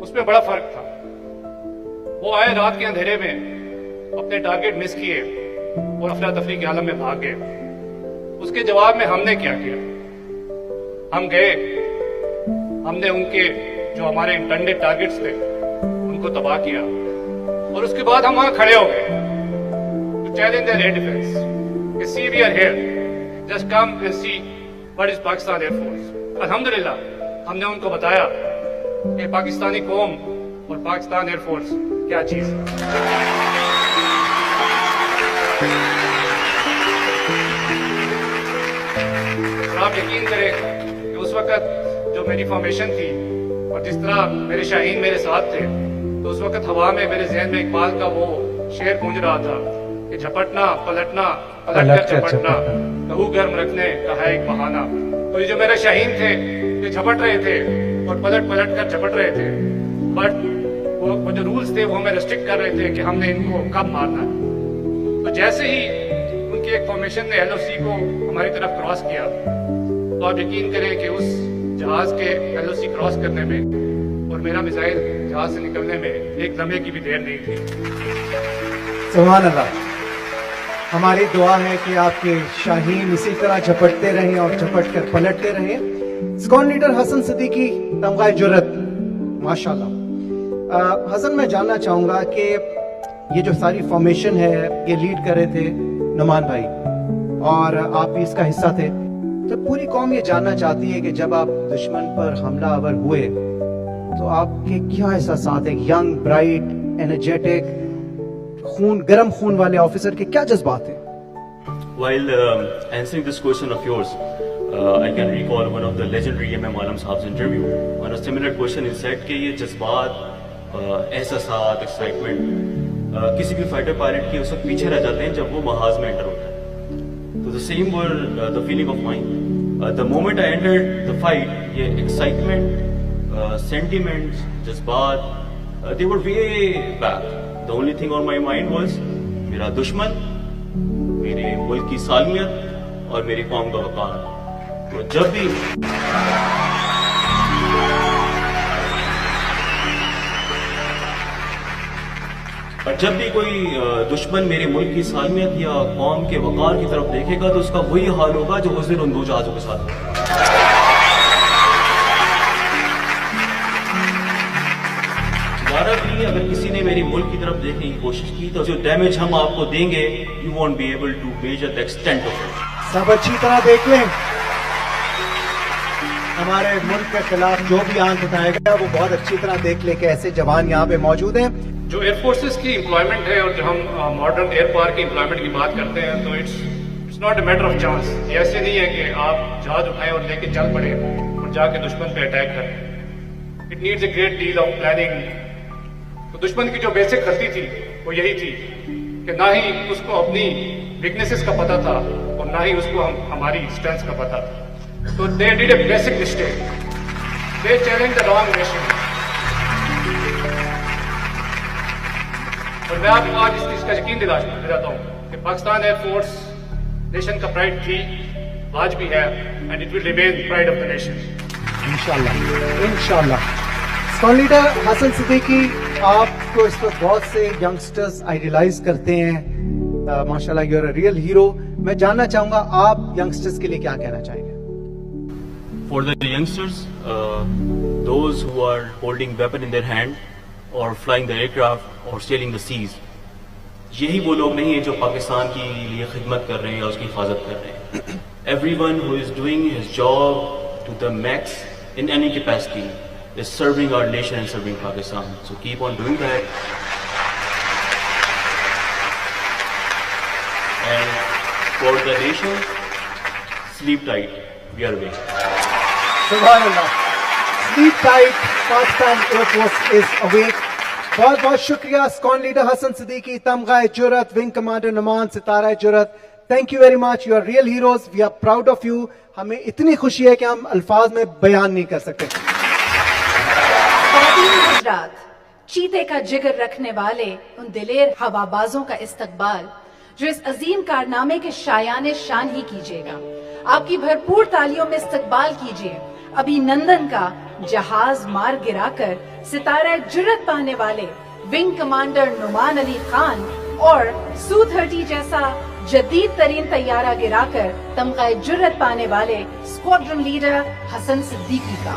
उसमें बड़ा फर्क था। वो आए रात के अंधेरे में, अपने टारगेट मिस किए और अफरा तफरी के आलम में भाग गए। उसके जवाब में हमने क्या किया? हम गए, हमने उनके जो हमारे इंटेंडेड टारगेट्स थे उनको तबाह किया और उसके बाद हम वहां खड़े हो गए to challenge their air defence. See we are here, just come and see what is Pakistan air force. अल्हम्दुलिल्लाह हमने उनको बताया कि पाकिस्तानी कौम और पाकिस्तान एयर फोर्स क्या चीज है। आप यकीन करें कि उस वक्त जो मेरी फॉर्मेशन थी और जिस तरह मेरे शाहीन मेरे साथ थे, तो उस वक्त हवा में मेरे जहन में इकबाल का वो शेर गूंज रहा था कि झपटना पलटना पलट कर झपटना, लहू गर्म रखने का है एक बहाना। तो ये जो मेरे शाहीन थे ये झपट रहे थे और पलट पलट कर झपट रहे थे, बट वो जो रूल्स थे वो हमें रेस्ट्रिक्ट कर रहे थे कि हमने इनको कब मारना है। तो जैसे ही उनकी एक फॉर्मेशन ने LOC को हमारी तरफ क्रॉस किया, तो आप यकीन करें कि उस जहाज के LOC क्रॉस करने में और मेरा मिसाइल जहाज से निकलने में एक लम्हे की भी देर नहीं थी। सुभान अल्लाह। हमारी दुआ है कि आपके शाहीन इसी तरह झपटते रहें और झपट कर पलटते रहें। स्क्वाड लीडर हसन सिद्दीकी, तमगाए जुर्रत, माशाल्लाह। हसन, मैं जानना चाहूंगा कि ये जो सारी फॉर्मेशन है ये लीड कर रहे थे नुमान भाई और आप भी इसका हिस्सा थे। तो पूरी कौम ये जानना चाहती है कि जब आप दुश्मन पर हमलावर हुए तो आपके क्या एहसासात हैं? यंग, ब्राइट, एनर्जेटिक, गरम खून वाले ऑफिसर के क्या जज्बात हैं? While answering this question of yours, I can recall one of the legendary MM Alam Saab's interview. On a similar question, he said कि ये जज्बात, एहसासात, एक्साइटमेंट किसी भी फाइटर पायलट के उस वक्त पीछे रह जाते हैं जब वो महाज में एंटर होता है। तो the same were the feeling of mine. The moment I entered the fight, ये excitement, sentiments, जज्बात, they were way back. The only thing on my mind was मेरा दुश्मन, मेरे मुल्क की सालमियत और मेरी कौम का वक़ार। तो जब भी कोई दुश्मन मेरे मुल्क की सालमियत या कौम के वक़ार की तरफ देखेगा तो उसका वही हाल होगा जो उस दिन उन दो जहाज़ों के साथ हुआ। दोबारा भी अगर किसी ने मेरे मुल्क की तरफ देखने की कोशिश की तो जो डैमेज हम आपको देंगे, you won't be able to measure the extent of it. सब अच्छी तरह देख लें, हमारे मुल्क के खिलाफ जो भी आंख उठाएगा वो बहुत अच्छी तरह देख ले कि ऐसे जवान यहाँ पे मौजूद हैं। जो एयरफोर्सेस की एम्प्लॉयमेंट है और जो हम मॉडर्न एयर पावर की एम्प्लॉयमेंट की बात करते हैं, तो it's not a matter of chance. ये ऐसे नहीं है कि आप जहाज उठाएं और लेके चल पड़े और जाके दुश्मन पे अटैक करें। It needs a great deal of planning. तो दुश्मन की जो बेसिक गलती थी वो यही थी कि ना ही उसको अपनी वीकनेसेस का पता था और ना ही उसको हमारी स्ट्रेंथ का पता था। तो they did a basic mistake, they challenge the wrong nation. और मैं आपको आज इस चीज का यकीन दिलाता हूँ कि पाकिस्तान एयर फोर्स नेशन का प्राइड थी, आज भी है, and it will remain pride of the nation. इंशाल्लाह, इंशाल्लाह। स्क्वाड लीडर हसन सिद्दीकी, आपको इस वक्त बहुत से यंगस्टर्स आइडियलाइज करते हैं, माशाल्लाह you are a real hero. मैं जानना चाहूंगा आप यंगस्टर्स के लिए क्या कहना चाहेंगे? For the youngsters, those who are holding weapon in their hand or flying the aircraft or sailing the seas, यही वो लोग नहीं है जो पाकिस्तान की लिए खिदमत कर रहे हैं या उसकी हिफाजत कर रहे हैं। Everyone who is doing his job to the max in any capacity is serving our nation and serving Pakistan. So keep on doing that. And for the nation, sleep tight. We are awake. Subhanallah. Sleep tight. Pakistan Air Force is awake. बहुत बहुत शुक्रिया squad leader Hasan Siddiqui, तमगाए जुर्रत, wing commander Noman, सितारा जुर्रत। Thank you very much, you are real heroes, we are proud of you. हमें इतनी खुशी है कि हम अल्फाज में बयान नहीं कर सकते। गुजरात, चीते का जिगर रखने वाले उन दिलेर हवाबाजों का इस्तकबाल जो इस अजीम कारनामे के शायाने शान ही कीजिएगा। आपकी भरपूर तालियों में इस्तकबाल कीजिए अभिनंदन का, जहाज मार गिराकर सितारा जुर्रत पाने वाले विंग कमांडर नुमान अली खान और Su-30 जैसा जदीद तरीन तैयारा गिराकर तमगा जुर्रत पाने वाले स्क्वाड्रन लीडर हसन सिद्दीकी का।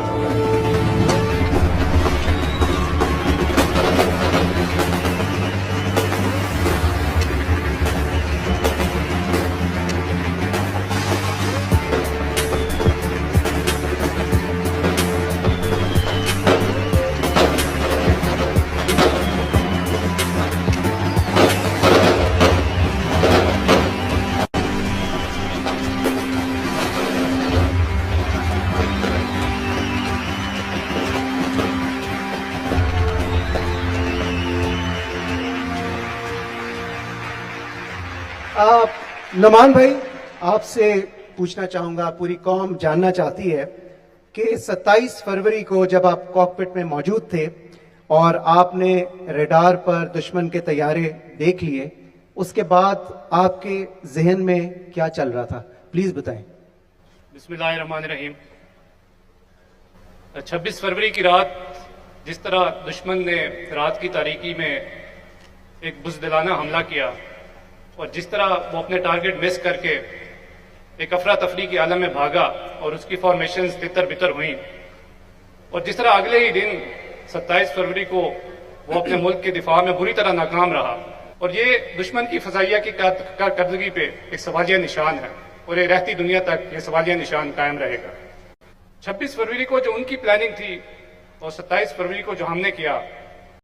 नमान भाई, आपसे पूछना चाहूंगा, पूरी कौम जानना चाहती है कि 27 फरवरी को जब आप कॉकपिट में मौजूद थे और आपने रडार पर दुश्मन के तैयारे देख लिए, उसके बाद आपके जहन में क्या चल रहा था, प्लीज बताएं। बिस्मिल्लाहिर्रहमानिर्रहीम। 26 फरवरी की रात जिस तरह दुश्मन ने रात की तारीकी में एक बुज़दिलाना हमला किया और जिस तरह वो अपने टारगेट मिस करके एक अफरा तफरी के आलम में भागा और उसकी फॉर्मेशंस तितर बितर हुई, और जिस तरह अगले ही दिन 27 फरवरी को वो अपने मुल्क के दिफा में बुरी तरह नाकाम रहा, और ये दुश्मन की फजाइया की कारकर्दगी पे एक सवालिया निशान है और ये रहती दुनिया तक ये सवालिया निशान कायम रहेगा। 26 फरवरी को जो उनकी प्लानिंग थी और 27 फरवरी को जो हमने किया,